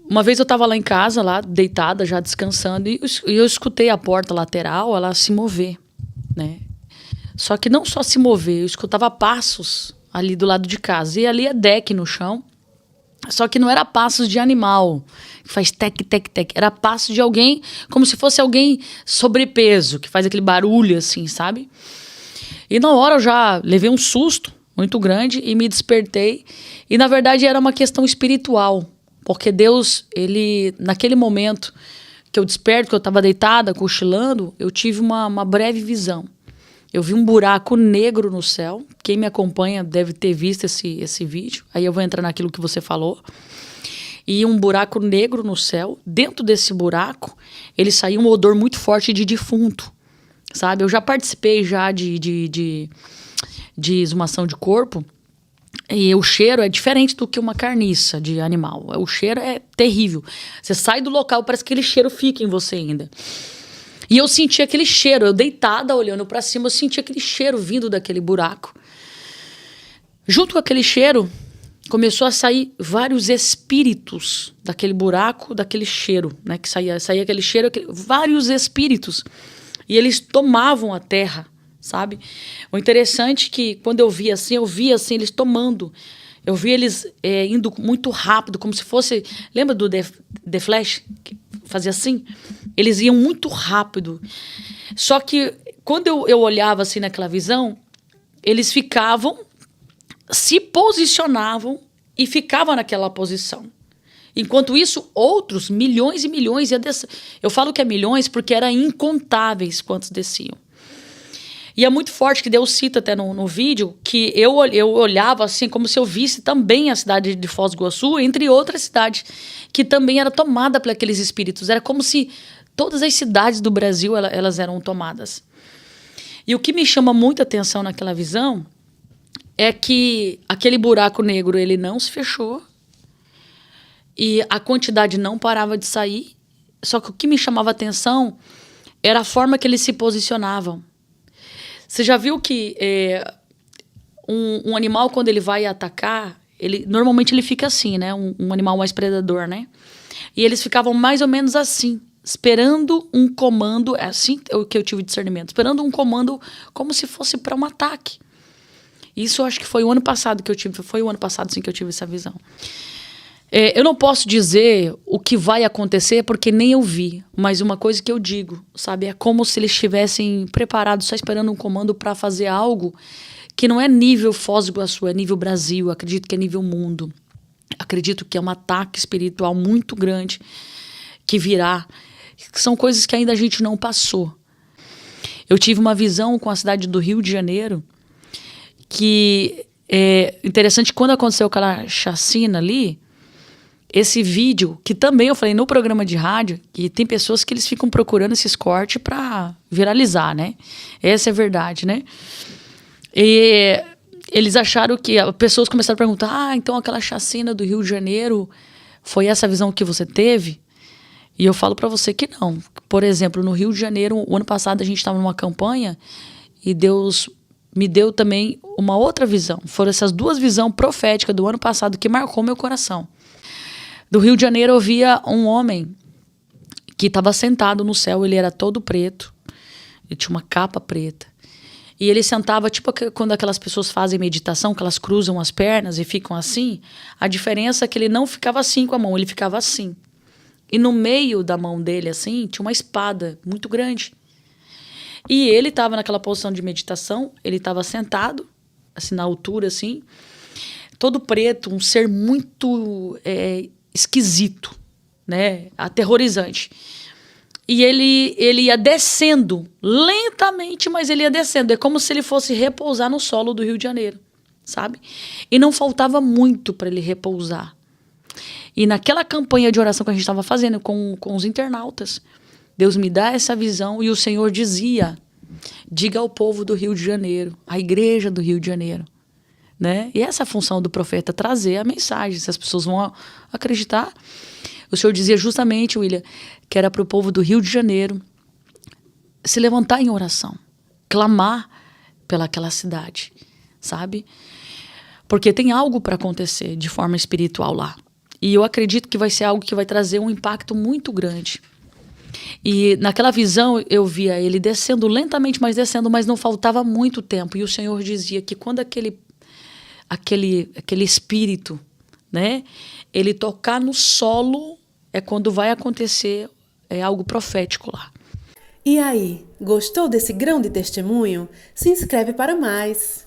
Uma vez eu estava lá em casa, lá deitada, já descansando, e eu escutei a porta lateral, ela se mover, né? Só que não só se mover, eu escutava passos ali do lado de casa. E ali é deck no chão, só que não era passos de animal, que faz tec, tec, tec. Era passos de alguém, como se fosse alguém sobrepeso, que faz aquele barulho assim, sabe? E na hora eu já levei um susto muito grande e me despertei. E na verdade era uma questão espiritual. Porque Deus, ele, naquele momento que eu desperto, que eu estava deitada, cochilando, eu tive uma breve visão. Eu vi um buraco negro no céu. Quem me acompanha deve ter visto esse vídeo. Aí eu vou entrar naquilo que você falou. E um buraco negro no céu. Dentro desse buraco, ele saiu um odor muito forte de defunto. Sabe? Eu já participei já de exumação de corpo. E o cheiro é diferente do que uma carniça de animal. O cheiro é terrível. Você sai do local, parece que aquele cheiro fica em você ainda. E eu senti aquele cheiro. Eu deitada, olhando para cima, eu senti aquele cheiro vindo daquele buraco. Junto com aquele cheiro, começou a sair vários espíritos daquele buraco, daquele cheiro, né? Que saía aquele cheiro, vários espíritos. E eles tomavam a terra. Sabe? O interessante é que quando eu via assim eles tomando. Eu via eles indo muito rápido, como se fosse... Lembra do The Flash? Que fazia assim? Eles iam muito rápido. Só que quando eu olhava assim naquela visão, eles ficavam, se posicionavam e ficavam naquela posição. Enquanto isso, outros, milhões e milhões, iam descer. Eu falo que é milhões porque eram incontáveis quantos desciam. E é muito forte, que Deus cita até no vídeo, que eu olhava assim, como se eu visse também a cidade de Foz do Iguaçu, entre outras cidades, que também era tomada por aqueles espíritos. Era como se todas as cidades do Brasil, elas eram tomadas. E o que me chama muita atenção naquela visão é que aquele buraco negro, ele não se fechou, e a quantidade não parava de sair, só que o que me chamava atenção era a forma que eles se posicionavam. Você já viu que um animal, quando ele vai atacar, normalmente ele fica assim, né? Um animal mais predador, né? E eles ficavam mais ou menos assim, esperando um comando, é assim que eu tive discernimento, esperando um comando como se fosse para um ataque. Isso eu acho que foi o ano passado que eu tive, sim, que eu tive essa visão. Eu não posso dizer o que vai acontecer porque nem eu vi, mas uma coisa que eu digo, sabe, é como se eles estivessem preparados, só esperando um comando para fazer algo que não é nível Foz do Iguaçu, é nível Brasil, acredito que é nível mundo. Acredito que é um ataque espiritual muito grande que virá. São coisas que ainda a gente não passou. Eu tive uma visão com a cidade do Rio de Janeiro que é interessante. Quando aconteceu aquela chacina ali, esse vídeo, que também eu falei no programa de rádio, que tem pessoas que eles ficam procurando esses cortes para viralizar, né? Essa é a verdade, né? E eles acharam que... Pessoas começaram a perguntar, então aquela chacina do Rio de Janeiro foi essa visão que você teve? E eu falo para você que não. Por exemplo, no Rio de Janeiro, o ano passado a gente estava numa campanha e Deus me deu também uma outra visão. Foram essas duas visões proféticas do ano passado que marcou meu coração. Do Rio de Janeiro eu via um homem que estava sentado no céu, ele era todo preto, ele tinha uma capa preta. E ele sentava, tipo quando aquelas pessoas fazem meditação, que elas cruzam as pernas e ficam assim, a diferença é que ele não ficava assim com a mão, ele ficava assim. E no meio da mão dele, assim, tinha uma espada muito grande. E ele estava naquela posição de meditação, ele estava sentado, assim, na altura, assim, todo preto, um ser muito... esquisito, né? Aterrorizante. E ele ia descendo lentamente, mas ele ia descendo. É como se ele fosse repousar no solo do Rio de Janeiro, sabe? E não faltava muito para ele repousar. E naquela campanha de oração que a gente estava fazendo com os internautas, Deus me dá essa visão e o Senhor dizia: diga ao povo do Rio de Janeiro, à igreja do Rio de Janeiro, né? E essa é a função do profeta, trazer a mensagem. Se as pessoas vão acreditar, o Senhor dizia justamente, William, que era para o povo do Rio de Janeiro se levantar em oração, clamar pelaquela cidade, sabe? Porque tem algo para acontecer de forma espiritual lá. E eu acredito que vai ser algo que vai trazer um impacto muito grande. E naquela visão eu via ele descendo lentamente, mas não faltava muito tempo. E o Senhor dizia que quando aquele espírito, né, ele tocar no solo, é quando vai acontecer algo profético lá. E aí, gostou desse grão de testemunho? Se inscreve para mais!